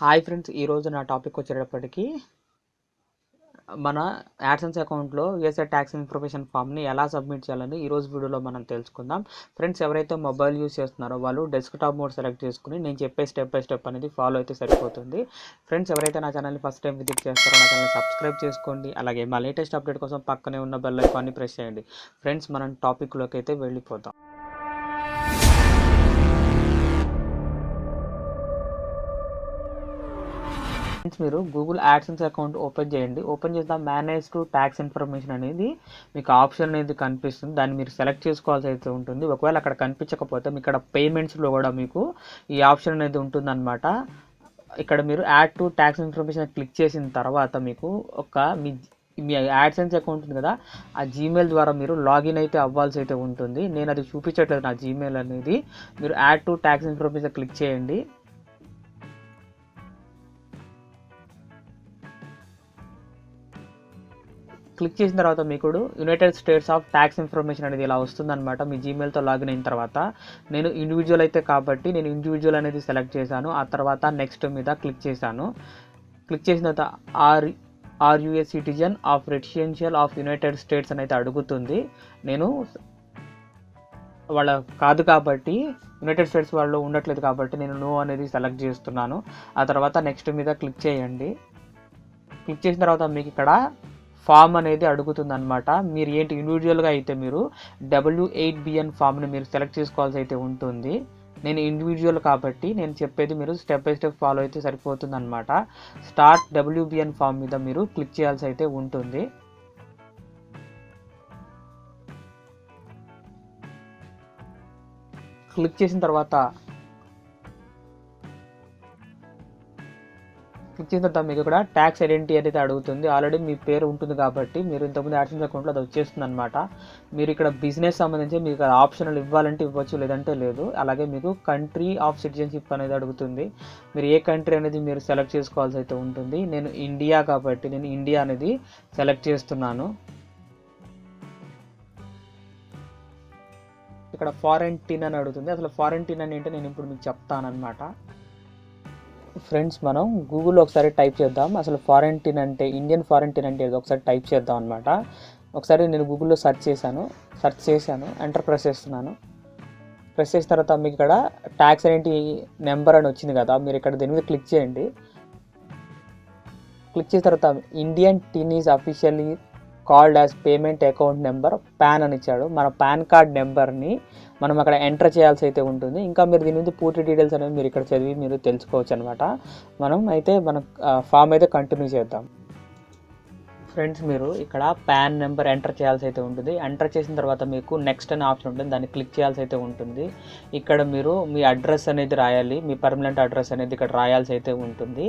Hi friends, ఈరోజు నా topic వచ్చేటప్పటికి మన యాడ్సెన్స్ అకౌంట్లో యూఎస్ఏ ట్యాక్స్ ఇన్ఫర్మేషన్ ఫామ్ని ఎలా సబ్మిట్ చేయాలని ఈరోజు వీడియోలో మనం తెలుసుకుందాం. ఫ్రెండ్స్, ఎవరైతే మొబైల్ యూస్ చేస్తున్నారో వాళ్ళు డెస్క్టాప్ మోడ్ సెలెక్ట్ చేసుకుని నేను చెప్పే స్టెప్ బై స్టెప్ అనేది ఫాలో అయితే సరిపోతుంది. ఫ్రెండ్స్, ఎవరైతే నా ఛానల్ని ఫస్ట్ టైం విజిట్ చేస్తారో నా ఛానల్ని సబ్స్క్రైబ్ చేసుకోండి. అలాగే మా లేటెస్ట్ అప్డేట్ కోసం పక్కనే ఉన్న బెల్ ఐకాన్ని ప్రెస్ చేయండి. ఫ్రెండ్స్, మనం టాపిక్లోకి అయితే వెళ్ళిపోతాం. మీరు గూగుల్ యాడ్సెన్స్ అకౌంట్ ఓపెన్ చేయండి. ఓపెన్ చేసిన మేనేజ్ టు ట్యాక్స్ ఇన్ఫర్మేషన్ అనేది మీకు ఆప్షన్ అనేది కనిపిస్తుంది. దాన్ని మీరు సెలెక్ట్ చేసుకోవాల్సి అయితే ఉంటుంది. ఒకవేళ అక్కడ కనిపించకపోతే మీకు ఇక్కడ పేమెంట్స్లో కూడా మీకు ఈ ఆప్షన్ అనేది ఉంటుందన్నమాట. ఇక్కడ మీరు add to tax information click చేసిన తర్వాత మీకు మీ యాడ్సెన్స్ అకౌంట్ ఉంది కదా, ఆ జీమెయిల్ ద్వారా మీరు లాగిన్ అయితే అవ్వాల్సి అయితే ఉంటుంది. నేను అది చూపించట్లేదు నా జీమెయిల్ అనేది. మీరు add to tax information click చేయండి. క్లిక్ చేసిన తర్వాత మీకు United states of tax information అనేది ఇలా వస్తుందన్నమాట. మీ జీమెయిల్తో లాగిన్ అయిన తర్వాత నేను ఇండివిజువల్ అయితే కాబట్టి నేను ఇండివిజువల్ అనేది సెలెక్ట్ చేశాను. ఆ తర్వాత నెక్స్ట్ మీద క్లిక్ చేశాను. క్లిక్ చేసిన తర్వాత are you a citizen of residential of United States అని అయితే అడుగుతుంది. నేను వాళ్ళ కాదు కాబట్టి, యునైటెడ్ స్టేట్స్ వాళ్ళు ఉండట్లేదు కాబట్టి నేను నో అనేది సెలెక్ట్ చేస్తున్నాను. ఆ తర్వాత నెక్స్ట్ మీద క్లిక్ చేయండి. క్లిక్ చేసిన తర్వాత మీకు ఇక్కడ ఫామ్ అనేది అడుగుతుంది అనమాట. మీరు ఏంటి ఇండివిజువల్గా అయితే మీరు W8BN ఫామ్ని మీరు సెలెక్ట్ చేసుకోవాల్సి అయితే ఉంటుంది. నేను ఇండివిజువల్ కాబట్టి నేను చెప్పేది మీరు స్టెప్ బై స్టెప్ ఫాలో అయితే సరిపోతుంది అనమాట. స్టార్ట్ WBN ఫామ్ మీద మీరు క్లిక్ చేయాల్సి అయితే ఉంటుంది. క్లిక్ చేసిన తర్వాత మీకు ఇక్కడ ట్యాక్స్ ఐడెంటిటీ అనేది అడుగుతుంది. ఆల్రెడీ మీ పేరు ఉంటుంది కాబట్టి మీరు ఇంతకుముందు యాడ్సెన్స్ అకౌంట్లో అది వచ్చేస్తుంది అనమాట. మీరు ఇక్కడ బిజినెస్ సంబంధించి మీకు ఆప్షనల్ ఇవ్వాలంటే ఇవ్వచ్చు, లేదంటే లేదు. అలాగే మీకు కంట్రీ ఆఫ్ సిటిజన్షిప్ అనేది అడుగుతుంది. మీరు ఏ కంట్రీ అనేది మీరు సెలెక్ట్ చేసుకోవాల్సి అయితే ఉంటుంది. నేను ఇండియా కాబట్టి నేను ఇండియా అనేది సెలెక్ట్ చేస్తున్నాను. ఇక్కడ ఫారెన్ టిన్ అని అడుగుతుంది. అసలు ఫారెన్ టిన్ అని ఏంటో నేను ఇప్పుడు మీకు చెప్తాను అనమాట. ఫ్రెండ్స్, మనం గూగుల్లో ఒకసారి టైప్ చేద్దాం. అసలు ఫారెన్ టిన్ అంటే, ఇండియన్ ఫారెన్ టిన్ అంటే ఒకసారి టైప్ చేద్దాం అనమాట. ఒకసారి నేను గూగుల్లో సెర్చ్ చేశాను, ఎంటర్ ప్రెస్ చేస్తున్నాను. ప్రెస్ చేసిన తర్వాత మీకు ఇక్కడ ట్యాక్స్ ఐడెంటిటీ నెంబర్ అని వచ్చింది కదా, మీరు ఇక్కడ దీని మీద క్లిక్ చేయండి. క్లిక్ చేసిన తర్వాత Indian TIN is officially called as payment account number PAN అని ఇచ్చాడు. మన పాన్ కార్డ్ నెంబర్ని మనం అక్కడ ఎంటర్ చేయాల్సి అయితే ఉంటుంది. ఇంకా మీరు దీని మీద పూర్తి డీటెయిల్స్ అనేవి మీరు ఇక్కడ చదివి మీరు తెలుసుకోవచ్చు అనమాట. మన ఫామ్ అయితే కంటిన్యూ చేద్దాం. ఫ్రెండ్స్, మీరు ఇక్కడ పాన్ నెంబర్ ఎంటర్ చేయాల్సి అయితే ఉంటుంది. ఎంటర్ చేసిన తర్వాత మీకు నెక్స్ట్ అనే ఆప్షన్ ఉంటుంది, దాన్ని క్లిక్ చేయాల్సి అయితే ఉంటుంది. ఇక్కడ మీరు మీ అడ్రస్ అనేది రాయాలి, మీ పర్మనెంట్ అడ్రస్ అనేది ఇక్కడ రాయాల్సి అయితే ఉంటుంది.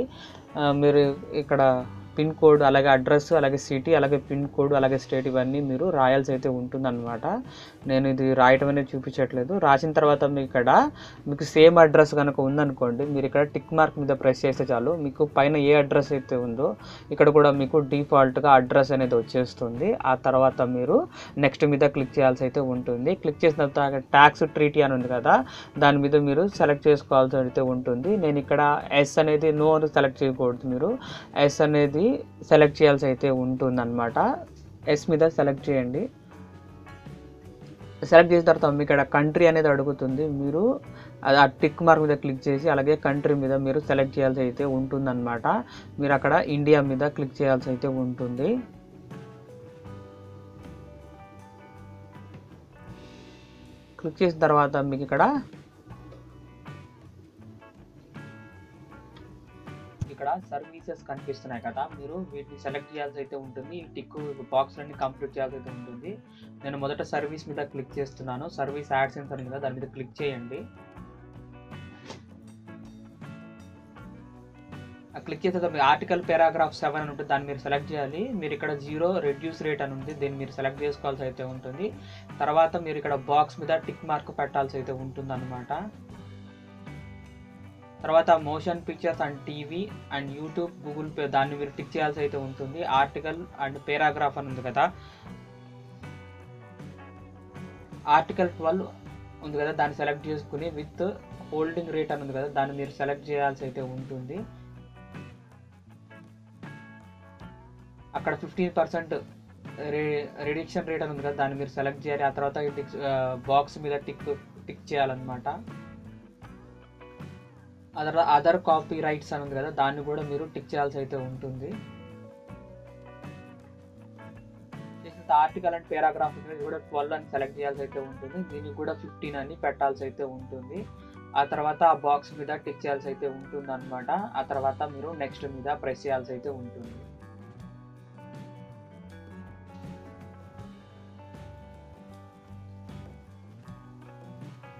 మీరు ఇక్కడ పిన్ కోడ్, అలాగే అడ్రస్, అలాగే సిటీ, అలాగే పిన్ కోడ్, అలాగే స్టేట్, ఇవన్నీ మీరు రాయాల్సి అయితే ఉంటుందన్నమాట. నేను ఇది రాయటం అనేది చూపించట్లేదు. రాసిన తర్వాత మీకు సేమ్ అడ్రస్ కనుక ఉందనుకోండి, మీరు ఇక్కడ టిక్ మార్క్ మీద ప్రెస్ చేస్తే చాలు, మీకు పైన ఏ అడ్రస్ అయితే ఉందో ఇక్కడ కూడా మీకు డిఫాల్ట్గా అడ్రస్ అనేది వచ్చేస్తుంది. ఆ తర్వాత మీరు నెక్స్ట్ మీద క్లిక్ చేయాల్సి అయితే ఉంటుంది. క్లిక్ చేసిన తర్వాత ట్యాక్స్ ట్రీటీ అని ఉంది కదా, దాని మీద మీరు సెలెక్ట్ చేసుకోవాల్సి అయితే ఉంటుంది. నేను ఇక్కడ ఎస్ అనేది నో అని సెలెక్ట్ చేయకూడదు, మీరు ఎస్ అనేది సెలెక్ట్ చేయాల్సి అయితే ఉంటుంది అనమాట. ఎస్ మీద సెలెక్ట్ చేయండి. సెలెక్ట్ చేసిన తర్వాత మీకు ఇక్కడ కంట్రీ అనేది అడుగుతుంది. మీరు ఆ టిక్ మార్క్ మీద క్లిక్ చేసి అలాగే కంట్రీ మీద మీరు సెలెక్ట్ చేయాల్సి అయితే ఉంటుంది అనమాట. మీరు అక్కడ ఇండియా మీద క్లిక్ చేయాల్సి అయితే ఉంటుంది. క్లిక్ చేసిన తర్వాత మీకు ఇక్కడ సర్వీసెస్ కనిపిస్తున్నాయి కదా, మీరు వీటిని సెలెక్ట్ చేయాల్సి అయితే ఉంటుంది. ఈ టిక్ బాక్స్ అన్ని కంప్లీట్ చేయాల్సి అయితే ఉంటుంది. నేను మొదట సర్వీస్ మీద క్లిక్ చేస్తున్నాను. సర్వీస్ యాడ్సెన్స్ అని కదా, దాని మీద క్లిక్ చేయండి. క్లిక్ చేసిన తర్వాత ఆర్టికల్ పారాగ్రాఫ్ 7 అని ఉంటుంది, దాన్ని మీరు సెలెక్ట్ చేయాలి. మీరు ఇక్కడ 0 రెడ్యూస్ రేట్ అని ఉంది, దీన్ని మీరు సెలెక్ట్ చేసుకోవాల్సి అయితే ఉంటుంది. తర్వాత మీరు ఇక్కడ బాక్స్ మీద టిక్ మార్క్ పెట్టాల్సి అయితే ఉంటుంది అనమాట. తర్వాత motion pictures and TV and YouTube, Google pay, దాన్ని మీరు టిక్ చేయాల్సి అయితే ఉంటుంది. ఆర్టికల్ అండ్ పారాగ్రాఫ్ అని ఉంది కదా, ఆర్టికల్ 12 ఉంది కదా, దాన్ని సెలెక్ట్ చేసుకుని విత్ హోల్డింగ్ రేట్ అని ఉంది కదా, దాన్ని మీరు సెలెక్ట్ చేయాల్సి అయితే ఉంటుంది. అక్కడ 15% రిడక్షన్ రేట్ అని ఉంది కదా, దాన్ని మీరు సెలెక్ట్ చేయాలి. ఆ తర్వాత బాక్స్ మీద టిక్ చేయాలన్నమాట. అదర్ కాపీ రైట్స్ అని ఉంది కదా, దాన్ని కూడా మీరు టిక్ చేయాల్సి అయితే ఉంటుంది. ఆర్టికల్ అండ్ పారాగ్రాఫ్ కూడా 12 అని సెలెక్ట్ చేయాల్సి అయితే ఉంటుంది. దీనికి కూడా 15 అని పెట్టాల్సి అయితే ఉంటుంది. ఆ తర్వాత ఆ బాక్స్ మీద టిక్ చేయాల్సి అయితే ఉంటుంది అనమాట. ఆ తర్వాత మీరు నెక్స్ట్ మీద ప్రెస్ చేయాల్సి అయితే ఉంటుంది.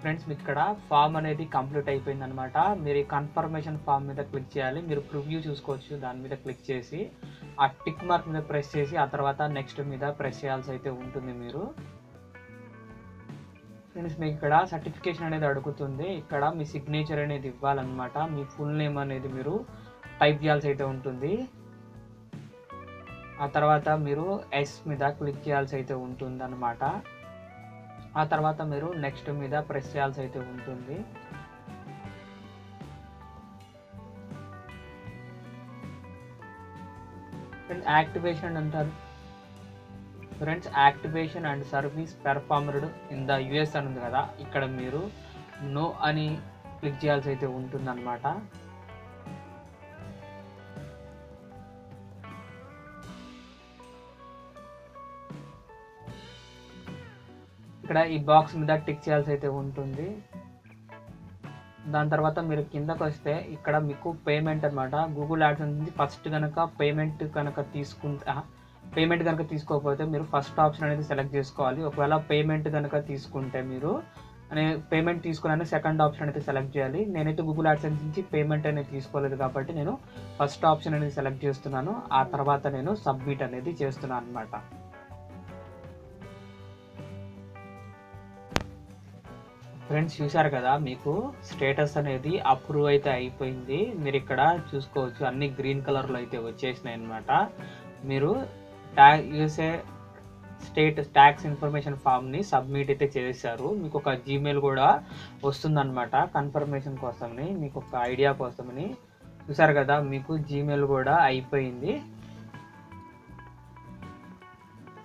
ఫ్రెండ్స్, మీకు ఇక్కడ ఫామ్ అనేది కంప్లీట్ అయిపోయింది అనమాట. మీరు ఈ కన్ఫర్మేషన్ ఫామ్ మీద క్లిక్ చేయాలి. మీరు ప్రివ్యూ చూసుకోవచ్చు, దాని మీద క్లిక్ చేసి ఆ టిక్ మార్క్ మీద ప్రెస్ చేసి ఆ తర్వాత నెక్స్ట్ మీద ప్రెస్ చేయాల్సి అయితే ఉంటుంది మీరు. ఫ్రెండ్స్, మీకు ఇక్కడ సర్టిఫికేషన్ అనేది అడుగుతుంది. ఇక్కడ మీ సిగ్నేచర్ అనేది ఇవ్వాలన్నమాట. మీ ఫుల్ నేమ్ అనేది మీరు టైప్ చేయాల్సి అయితే ఉంటుంది. ఆ తర్వాత మీరు ఎస్ మీద క్లిక్ చేయాల్సి అయితే ఉంటుంది అన్నమాట. ఆ తర్వాత మీరు నెక్స్ట్ మీద ప్రెస్ చేయాల్సి అయితే ఉంటుంది. యాక్టివేషన్ అంటారు friends. Activation and service performed in the US అని ఉంది కదా, ఇక్కడ మీరు నో అని క్లిక్ చేయాల్సి అయితే ఉంటుంది అన్నమాట. ఇక్కడ ఈ బాక్స్ మీద టిక్ చేయాల్సి అయితే ఉంటుంది. దాని తర్వాత మీరు కిందకు వస్తే ఇక్కడ మీకు పేమెంట్ అనమాట. గూగుల్ యాడ్స్ నుంచి ఫస్ట్ కనుక పేమెంట్ కనుక తీసుకోకపోతే మీరు ఫస్ట్ ఆప్షన్ అనేది సెలెక్ట్ చేసుకోవాలి. ఒకవేళ పేమెంట్ కనుక తీసుకుంటే మీరు పేమెంట్ తీసుకుని సెకండ్ ఆప్షన్ అయితే సెలెక్ట్ చేయాలి. నేనైతే గూగుల్ యాడ్సెన్స్ నుంచి పేమెంట్ అనేది తీసుకోలేదు కాబట్టి నేను ఫస్ట్ ఆప్షన్ అనేది సెలెక్ట్ చేస్తున్నాను. ఆ తర్వాత నేను సబ్మిట్ అనేది చేస్తున్నాను అనమాట. ఫ్రెండ్స్, చూసారు కదా, మీకు స్టేటస్ అనేది అప్రూవ్ అయితే అయిపోయింది. మీరు ఇక్కడ చూసుకోవచ్చు అన్ని గ్రీన్ కలర్లో అయితే వచ్చేసినాయి అనమాట. మీరు యూఎస్ఏ స్టేట్ ట్యాక్స్ ఇన్ఫర్మేషన్ ఫామ్ని సబ్మిట్ అయితే చేశారు. మీకు ఒక జీమెయిల్ కూడా వస్తుందన్నమాట కన్ఫర్మేషన్ కోసమని, మీకు ఒక ఐడియా కోసమని. చూసారు కదా, మీకు జీమెయిల్ కూడా అయిపోయింది.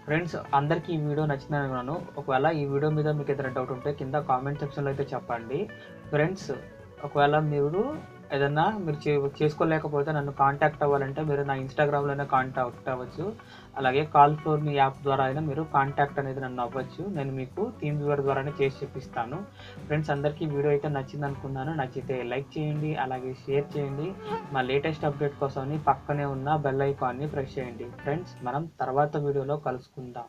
ఫ్రెండ్స్, అందరికీ ఈ వీడియో నచ్చిందని అనుకున్నాను. ఒకవేళ ఈ వీడియో మీద మీకు ఏదైనా డౌట్ ఉంటే కింద కామెంట్ సెక్షన్లో అయితే చెప్పండి. ఫ్రెండ్స్, ఒకవేళ మీరు ఏదన్నా చేసుకోలేకపోతే నన్ను కాంటాక్ట్ అవ్వాలంటే మీరు నా ఇన్స్టాగ్రామ్లోనే కాంటాక్ట్ అవ్వచ్చు. అలాగే కాల్ ఫ్లోర్ మీ యాప్ ద్వారా అయినా మీరు కాంటాక్ట్ అనేది నన్ను అవ్వచ్చు. నేను మీకు థీమ్ వ్యూవర్ ద్వారానే చేసి చూపిస్తాను. ఫ్రెండ్స్, అందరికీ వీడియో అయితే నచ్చింది అనుకున్నాను. నచ్చితే లైక్ చేయండి, అలాగే షేర్ చేయండి. మా లేటెస్ట్ అప్డేట్ కోసం పక్కనే ఉన్న బెల్ ఐకాన్ని ప్రెస్ చేయండి. ఫ్రెండ్స్, మనం తర్వాత వీడియోలో కలుసుకుందాం.